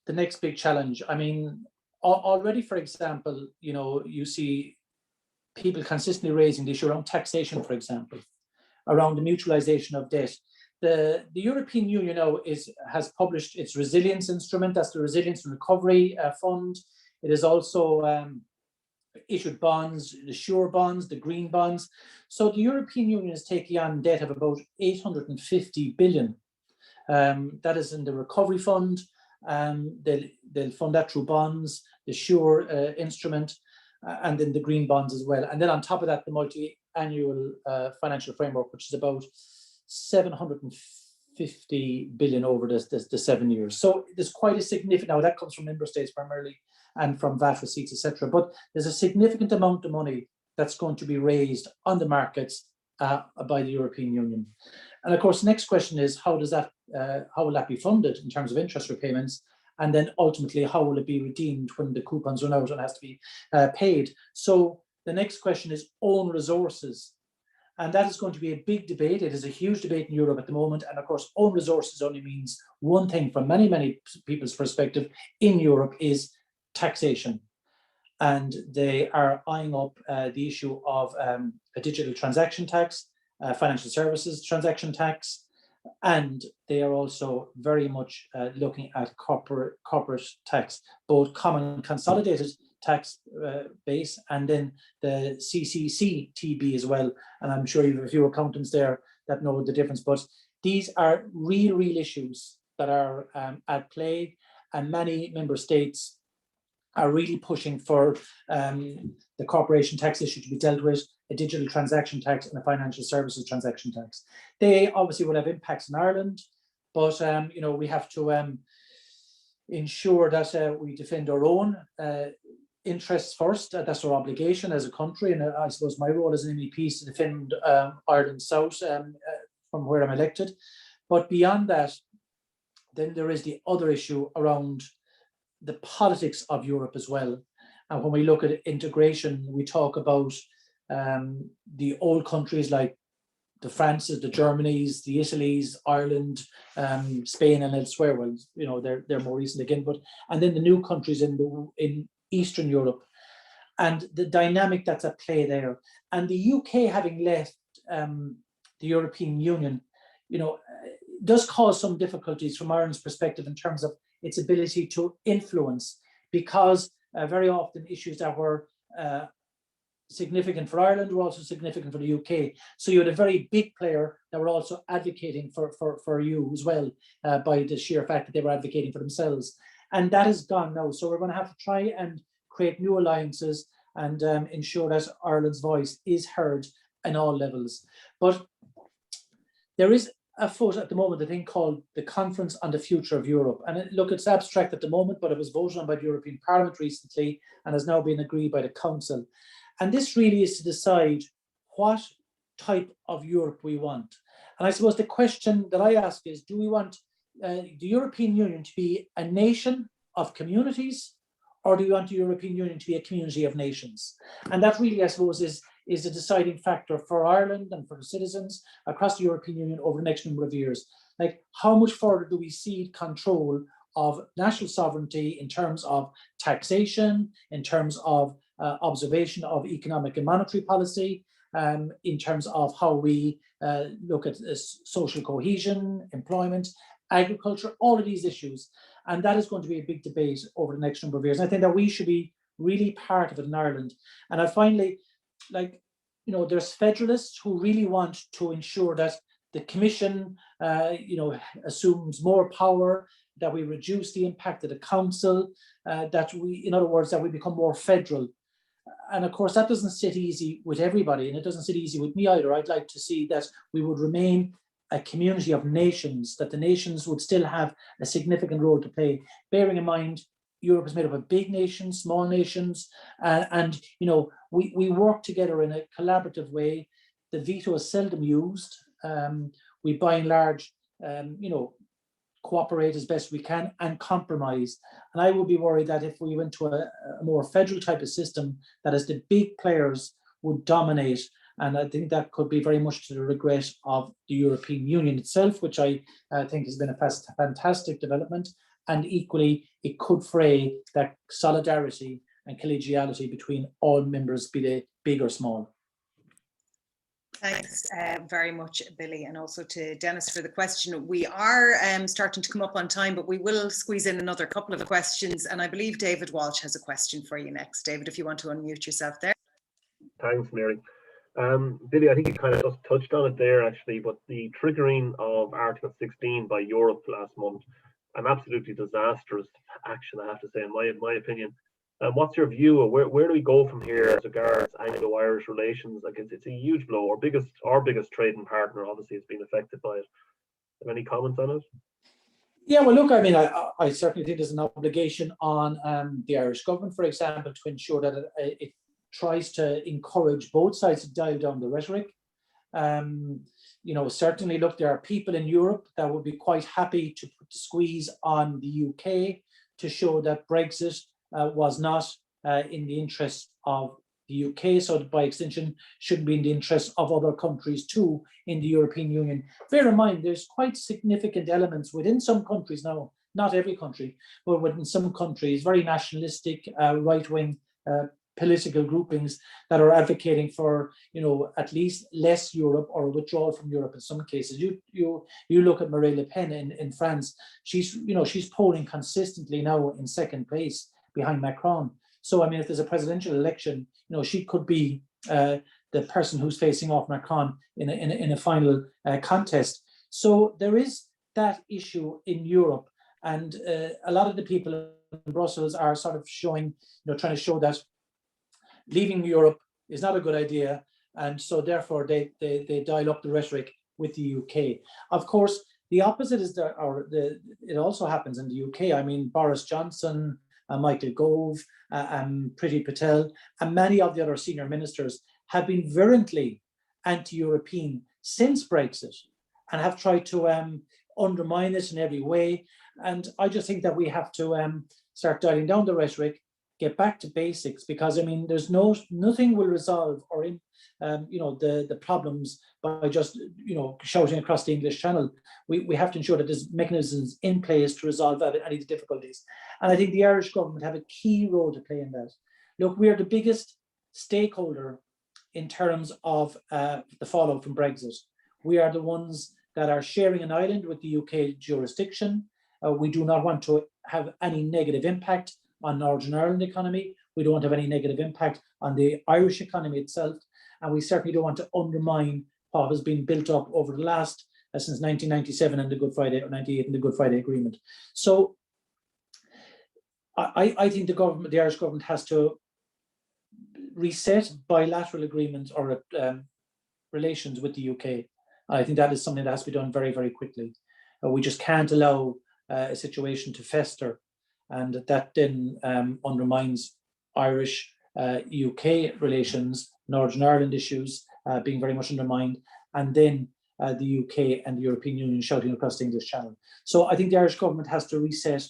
the next big challenge. I mean, already, for example, you see people consistently raising the issue around taxation, for example, around the mutualization of debt. The European Union now has published its resilience instrument. That's the Resilience and Recovery Fund. It has also issued bonds, the SURE bonds, the green bonds. So the European Union is taking on debt of about 850 billion. That is in the recovery fund. They'll fund that through bonds, the SURE instrument, and then the green bonds as well. And then on top of that, the multi-annual financial framework, which is about 750 billion over the 7 years. So there's quite a significant, now that comes from member states primarily and from VAT receipts, etc. But there's a significant amount of money that's going to be raised on the markets by the European Union. And of course, the next question is, how will that be funded in terms of interest repayments? And then ultimately, how will it be redeemed when the coupons run out and has to be paid? So the next question is own resources. And that is going to be a big debate. It is a huge debate in Europe at the moment. And of course, own resources only means one thing from many, many people's perspective in Europe is taxation. And they are eyeing up the issue of a digital transaction tax, financial services transaction tax, and they are also very much looking at corporate tax, both common and consolidated tax base, and then the CCCTB as well. And I'm sure you have a few accountants there that know the difference. But these are real issues that are at play, and many member states are really pushing for the corporation tax issue to be dealt with, a digital transaction tax and a financial services transaction tax. They obviously will have impacts in Ireland, but we have to ensure that we defend our own interests first. That's our obligation as a country, and I suppose my role as an MEP is to defend Ireland South from where I'm elected. But beyond that, then there is the other issue around the politics of Europe as well. And when we look at integration, we talk about the old countries like the Frances, the Germanys, the Italys, Ireland, Spain, and elsewhere. Well, they're more recent again. And then the new countries in Eastern Europe, and the dynamic that's at play there. And the UK having left the European Union, does cause some difficulties from Ireland's perspective in terms of its ability to influence, because very often issues that were significant for Ireland were also significant for the UK. So you had a very big player that were also advocating for you as well, by the sheer fact that they were advocating for themselves. And that is gone now. So we're going to have to try and create new alliances and ensure that Ireland's voice is heard in all levels. But there is a vote at the moment, a thing called the Conference on the Future of Europe. And look, it's abstract at the moment, but it was voted on by the European Parliament recently and has now been agreed by the Council. And this really is to decide what type of Europe we want. And I suppose the question that I ask is, do we want the European Union to be a nation of communities, or do we want the European Union to be a community of nations? And that really, I suppose, is a deciding factor for Ireland and for the citizens across the European Union over the next number of years. Like, how much further do we cede control of national sovereignty in terms of taxation, in terms of observation of economic and monetary policy, in terms of how we look at social cohesion, employment, agriculture, all of these issues. And that is going to be a big debate over the next number of years. And I think that we should be really part of it in Ireland. And I finally, there's federalists who really want to ensure that the Commission, assumes more power, that we reduce the impact of the Council, that we, in other words, that we become more federal. And of course, that doesn't sit easy with everybody, and it doesn't sit easy with me either. I'd like to see that we would remain a community of nations, that the nations would still have a significant role to play, bearing in mind Europe is made up of big nations, small nations, and we work together in a collaborative way. The veto is seldom used, we by and large, cooperate as best we can and compromise. And I would be worried that if we went to a more federal type of system, that as the big players would dominate, and I think that could be very much to the regret of the European Union itself, which I think has been a fantastic development. And equally, it could fray that solidarity and collegiality between all members, be they big or small. Thanks very much, Billy, and also to Dennis for the question. We are starting to come up on time, but we will squeeze in another couple of questions. And I believe David Walsh has a question for you next. David, if you want to unmute yourself there. Thanks, Mary. Billy, I think you kind of just touched on it there, actually, but the triggering of Article 16 by Europe last month, an absolutely disastrous action, I have to say, in my opinion. What's your view of where do we go from here as regards Anglo-Irish relations? Like it's a huge blow. Our biggest trading partner obviously has been affected by it. Have any comments on it? Yeah, well, look, I mean, I certainly think there's an obligation on the Irish government, for example, to ensure that it tries to encourage both sides to dial down the rhetoric. Certainly, look, there are people in Europe that would be quite happy to put the squeeze on the UK to show that Brexit was not in the interest of the UK, so by extension shouldn't be in the interest of other countries too in the European Union. Bear in mind, there's quite significant elements within some countries now, not every country, but within some countries, very nationalistic, right-wing political groupings that are advocating for, at least less Europe or withdrawal from Europe in some cases. You look at Marine Le Pen in France. She's polling consistently now in second place behind Macron. So, I mean, if there's a presidential election, she could be the person who's facing off Macron in a final contest. So there is that issue in Europe, and a lot of the people in Brussels are sort of showing, trying to show that leaving Europe is not a good idea, and so therefore they dial up the rhetoric with the UK. Of course, the opposite is it also happens in the UK. I mean, Boris Johnson, Michael Gove, Priti Patel, and many of the other senior ministers have been virulently anti-European since Brexit and have tried to undermine it in every way. And I just think that we have to start dialing down the rhetoric, get back to basics, because I mean, there's nothing will resolve or the problems by just shouting across the English Channel. We have to ensure that there's mechanisms in place to resolve any difficulties, and I think the Irish government have a key role to play in that. Look, we are the biggest stakeholder in terms of the fallout from Brexit. We are the ones that are sharing an island with the UK jurisdiction. We do not want to have any negative impact on Northern Ireland economy. We don't want to have any negative impact on the Irish economy itself. And we certainly don't want to undermine what has been built up over the last, since 1997 and the Good Friday, or 98 and the Good Friday Agreement. So I think the Irish government has to reset bilateral agreements or relations with the UK. I think that is something that has to be done very, very quickly. We just can't allow a situation to fester, and that then undermines Irish UK relations, Northern Ireland issues being very much undermined, and then the UK and the European Union shouting across the English Channel. So I think the Irish government has to reset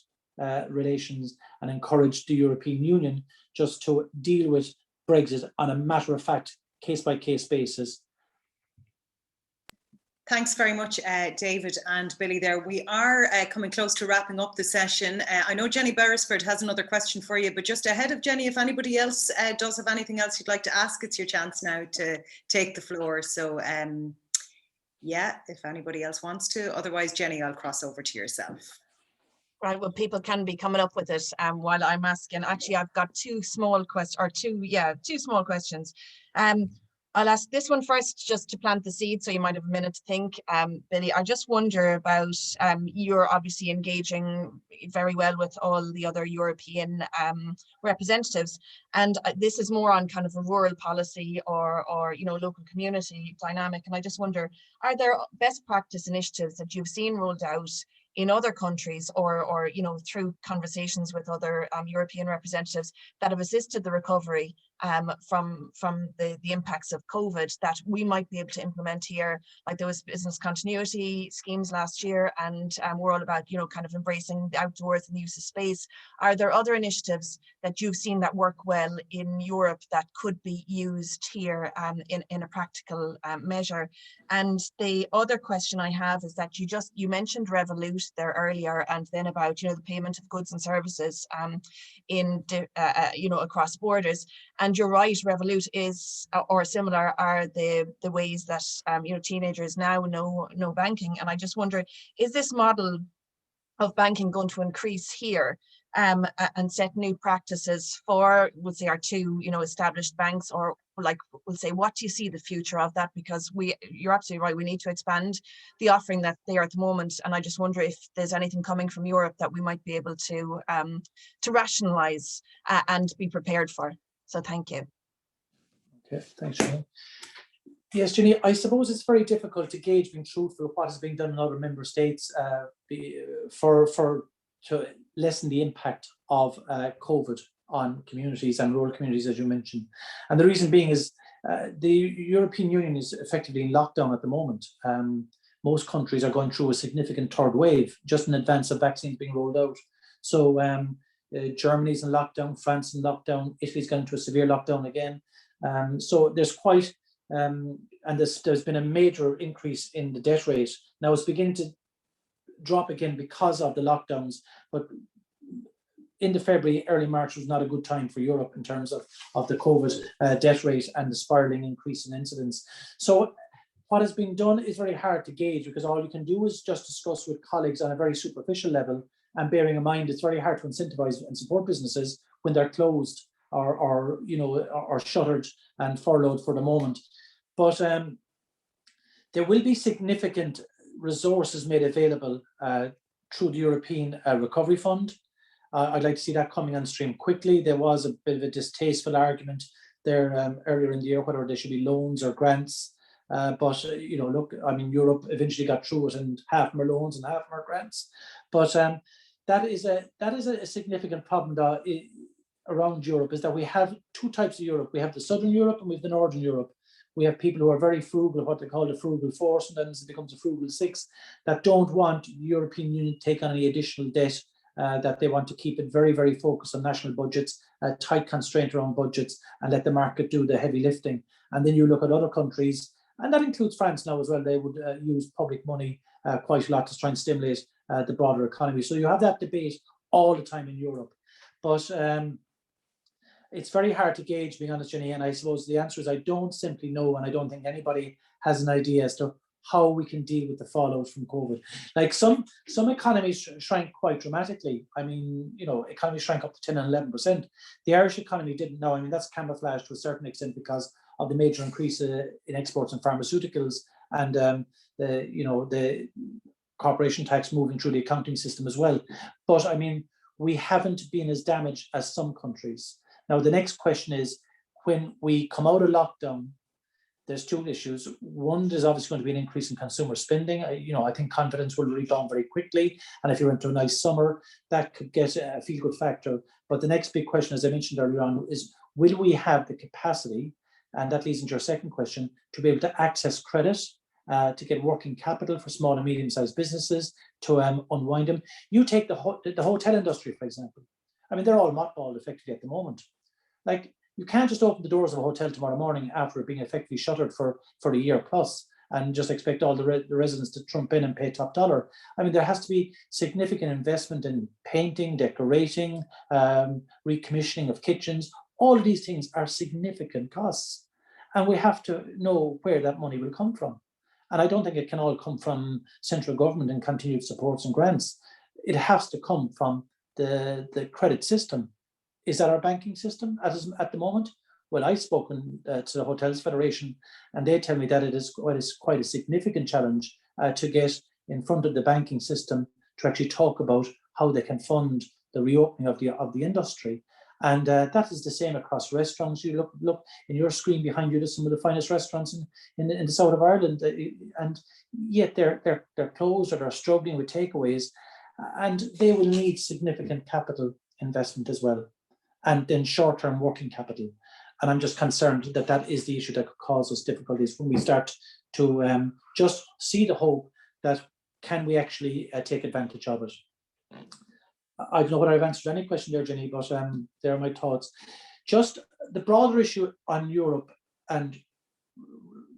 relations and encourage the European Union just to deal with Brexit on a matter-of-fact, case-by-case basis. Thanks very much, David and Billy there. We are coming close to wrapping up the session. I know Jenny Beresford has another question for you, but just ahead of Jenny, if anybody else does have anything else you'd like to ask, it's your chance now to take the floor. So yeah, if anybody else wants to. Otherwise, Jenny, I'll cross over to yourself. Right, well, people can be coming up with it while I'm asking. Actually, I've got two small questions. I'll ask this one first just to plant the seed, so you might have a minute to think. Billy, I just wonder about, you're obviously engaging very well with all the other European representatives, and this is more on kind of a rural policy or local community dynamic. And I just wonder, are there best practice initiatives that you've seen rolled out in other countries or through conversations with other European representatives that have assisted the recovery from the impacts of COVID that we might be able to implement here. Like there was business continuity schemes last year, and we're all about, you know, kind of embracing the outdoors and the use of space. Are there other initiatives that you've seen that work well in Europe that could be used here in a practical measure? And the other question I have is that you mentioned Revolut there earlier, and then about, you know, the payment of goods and services you know, across borders. And you're right, Revolut is, or similar, are the ways that you know, teenagers now know banking. And I just wonder, is this model of banking going to increase here and set new practices for, we'll say, our two, you know, established banks? Or like, we'll say, what do you see the future of that? Because you're absolutely right, we need to expand the offering that's there at the moment. And I just wonder if there's anything coming from Europe that we might be able to rationalize and be prepared for. So thank you. Okay, thanks, Jenny. Yes, Jenny, I suppose it's very difficult to gauge, being truthful, what is being done in other member states to lessen the impact of COVID on communities and rural communities, as you mentioned. And the reason being is the European Union is effectively in lockdown at the moment. Most countries are going through a significant third wave just in advance of vaccines being rolled out. So Germany's in lockdown, France in lockdown, Italy's gone into a severe lockdown again. So there's quite and there's been a major increase in the debt rate. Now it's beginning to drop again because of the lockdowns, but into February, early March was not a good time for Europe in terms of the COVID debt rate and the spiraling increase in incidence. So what has been done is very hard to gauge, because all you can do is just discuss with colleagues on a very superficial level, and bearing in mind it's very hard to incentivize and support businesses when they're closed or you know, or shuttered and furloughed for the moment. But there will be significant resources made available through the European Recovery Fund. I'd like to see that coming on stream quickly. There was a bit of a distasteful argument there earlier in the year whether there should be loans or grants. But you know, look, I mean, Europe eventually got through it, and half of them are loans and half of them are grants. But that is a significant problem around Europe, is that we have two types of Europe. We have the Southern Europe and we have the Northern Europe. We have people who are very frugal, what they call the frugal force, and then it becomes a frugal six, that don't want the European Union to take on any additional debt, that they want to keep it very, very focused on national budgets, tight constraint around budgets, and let the market do the heavy lifting. And then you look at other countries, and that includes France now as well. They would use public money quite a lot to try and stimulate the broader economy. So you have that debate all the time in Europe. But it's very hard to gauge, being honest, Jenny, and I suppose the answer is I don't simply know, and I don't think anybody has an idea as to how we can deal with the fallout from COVID. Like some economies shrank quite dramatically. I mean, you know, economies shrank up to 10 and 11%. The Irish economy didn't know. I mean, that's camouflaged to a certain extent because of the major increase in exports and pharmaceuticals, and the corporation tax moving through the accounting system as well. But I mean, we haven't been as damaged as some countries. Now, the next question is, when we come out of lockdown, there's two issues. One, there's obviously going to be an increase in consumer spending. I think confidence will rebound very quickly. And if you're into a nice summer, that could get a feel-good factor. But the next big question, as I mentioned earlier on, is will we have the capacity, and that leads into your second question, to be able to access credit, to get working capital for small and medium-sized businesses, to unwind them. You take the hotel industry, for example. I mean, they're all mothballed effectively at the moment. Like, you can't just open the doors of a hotel tomorrow morning after it being effectively shuttered for a year plus and just expect all the residents to trump in and pay top dollar. I mean, there has to be significant investment in painting, decorating, recommissioning of kitchens. All of these things are significant costs, and we have to know where that money will come from. And I don't think it can all come from central government and continued supports and grants. It has to come from the credit system. Is that our banking system at the moment? Well, I've spoken to the Hotels Federation, and they tell me that it is quite a significant challenge to get in front of the banking system to actually talk about how they can fund the reopening of the industry. And that is the same across restaurants. You look in your screen behind you, there's some of the finest restaurants in the south of Ireland, and yet they're closed or they're struggling with takeaways, and they will need significant capital investment as well, and then short-term working capital. And I'm just concerned that that is the issue that could cause us difficulties when we start to just see the hope that can we actually take advantage of it. I don't know whether I've answered any question there, Jenny, but there are my thoughts. Just the broader issue on Europe and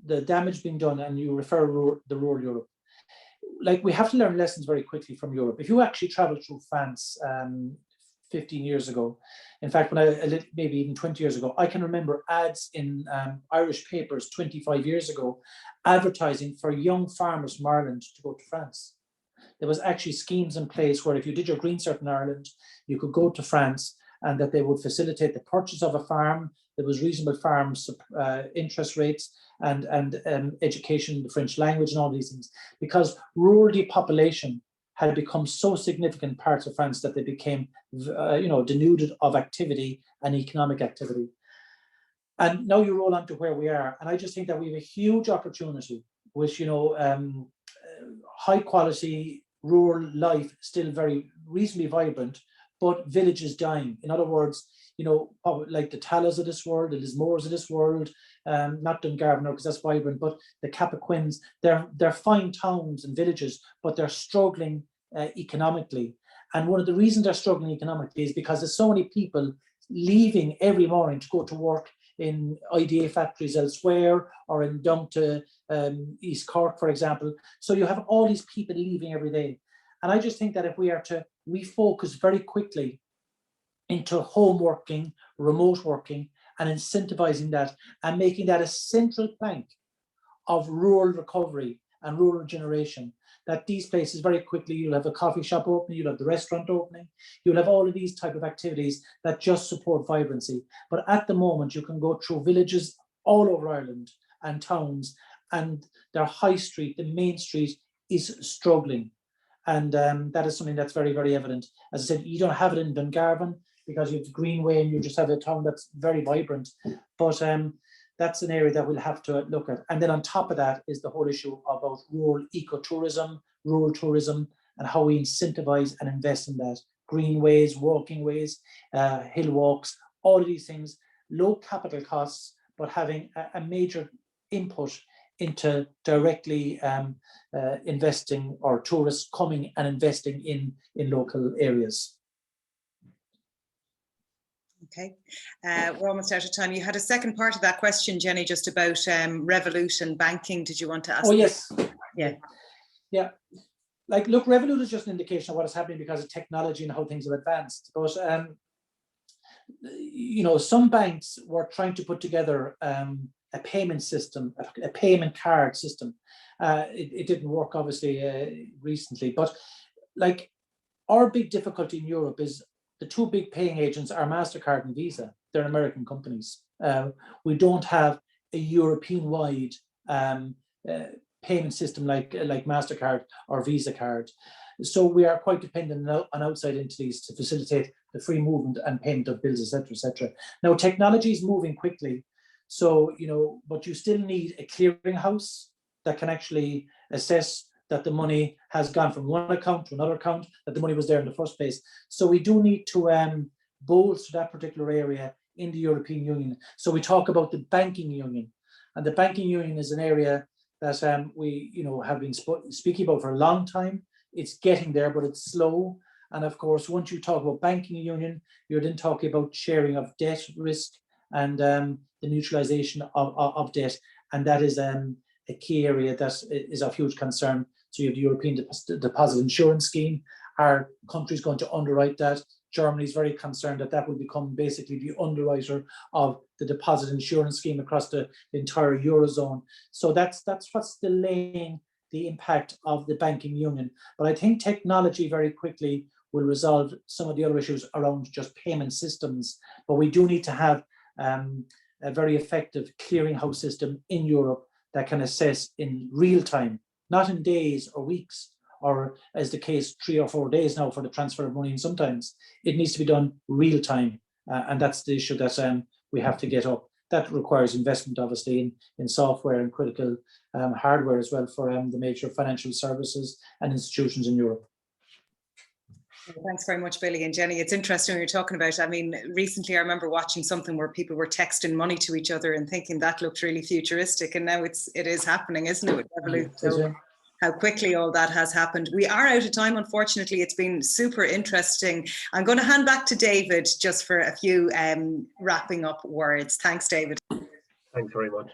the damage being done, and you refer the rural Europe. Like, we have to learn lessons very quickly from Europe. If you actually travel through France 15 years ago, in fact, when maybe even 20 years ago, I can remember ads in Irish papers 25 years ago advertising for young farmers from Ireland to go to France. There was actually schemes in place where if you did your green cert in Ireland, you could go to France, and that they would facilitate the purchase of a farm. There was reasonable farm interest rates and education in the French language and all these things, because rural depopulation had become so significant parts of France that they became, denuded of activity and economic activity. And now you roll on to where we are, and I just think that we have a huge opportunity with, high quality rural life, still very reasonably vibrant, but villages dying. In other words, like the Talas of this world, the Lismores of this world, not Dungarvan because that's vibrant, but the Capaquins, they're fine towns and villages, but they're struggling economically. And one of the reasons they're struggling economically is because there's so many people leaving every morning to go to work in IDA factories elsewhere, or down to East Cork, for example. So you have all these people leaving every day. And I just think that if we are to refocus very quickly into home working, remote working, and incentivizing that and making that a central plank of rural recovery and rural regeneration, that these places very quickly, you'll have a coffee shop opening, you'll have the restaurant opening, you'll have all of these type of activities that just support vibrancy. But at the moment, you can go through villages all over Ireland and towns, and their high street, the main street, is struggling. And that is something that's very, very evident. As I said, you don't have it in Dungarvan because you have Greenway and you just have a town that's very vibrant. But that's an area that we'll have to look at. And then on top of that is the whole issue about rural ecotourism, rural tourism, and how we incentivize and invest in that. Greenways, walking ways, hill walks, all of these things, low capital costs, but having a major input into directly investing, or tourists coming and investing in local areas. Okay, we're almost out of time. You had a second part of that question, Jenny, just about Revolut and banking. Did you want to ask? Oh, yes. Yeah. Like, look, Revolut is just an indication of what is happening because of technology and how things have advanced. But, some banks were trying to put together a payment system, a payment card system. It didn't work, obviously, recently. But, like, our big difficulty in Europe is the two big paying agents are MasterCard and Visa. They're American companies. We don't have a European-wide payment system like MasterCard or Visa card. So we are quite dependent on outside entities to facilitate the free movement and payment of bills, etc., etc. Now, technology is moving quickly. So, but you still need a clearinghouse that can actually assess that the money has gone from one account to another account, that the money was there in the first place. So we do need to bolster that particular area in the European Union. So we talk about the banking union, and the banking union is an area that we have been speaking about for a long time. It's getting there, but it's slow. And of course, once you talk about banking union, you're then talking about sharing of debt risk and the neutralization of debt. And that is a key area that is of huge concern. So you have the European Deposit Insurance Scheme. Our country is going to underwrite that. Germany is very concerned that that will become basically the underwriter of the deposit insurance scheme across the entire Eurozone. So that's what's delaying the impact of the banking union. But I think technology very quickly will resolve some of the other issues around just payment systems. But we do need to have a very effective clearinghouse system in Europe that can assess in real time, not in days or weeks, or as the case 3 or 4 days now for the transfer of money. And sometimes it needs to be done real time. And that's the issue that we have to get up. That requires investment, obviously, in software and critical hardware as well for the major financial services and institutions in Europe. Thanks very much, Billy and Jenny. It's interesting you're talking about. I mean, recently I remember watching something where people were texting money to each other and thinking that looked really futuristic, and now it is happening, isn't it? With Revolut? So how quickly all that has happened. We are out of time, unfortunately. It's been super interesting. I'm going to hand back to David just for a few wrapping up words. Thanks, David. Thanks very much.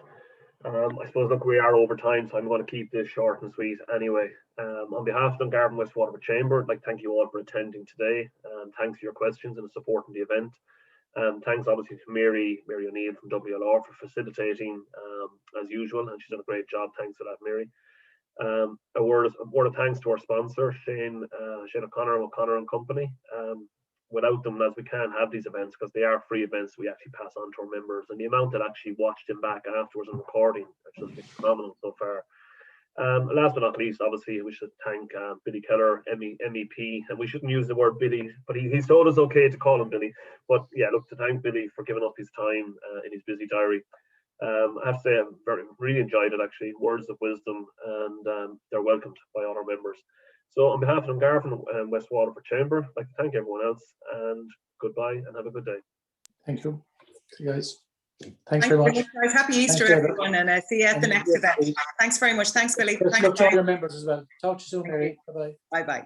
I suppose, look, we are over time, so I'm going to keep this short and sweet anyway. On behalf of Dungarvan West Waterford Chamber, I'd like to thank you all for attending today. Thanks for your questions and supporting the event. Thanks obviously to Mary O'Neill from WLR for facilitating as usual, and she's done a great job. Thanks for that, Mary. A word of thanks to our sponsor, Shane O'Connor and Company. Without them, as we can't have these events because they are free events, we actually pass on to our members, and the amount that actually watched them back afterwards on recording has just been phenomenal so far. Last but not least, obviously, we should thank Billy Kelleher, MEP, and we shouldn't use the word Billy, but he's told us okay to call him Billy. But yeah, look, to thank Billy for giving up his time in his busy diary. I have to say, I've really enjoyed it actually. Words of wisdom, and they're welcomed by all our members. So on behalf of Dungarvan and West Waterford Chamber, I'd like to thank everyone else, and goodbye and have a good day. Thank you. See you guys. Thanks very much. Guys. Happy Easter, everyone, and see you at the next event. Thanks very much. Thanks, Billy. Thanks to all your members as well. Talk to you soon, Mary. Bye-bye. Bye-bye.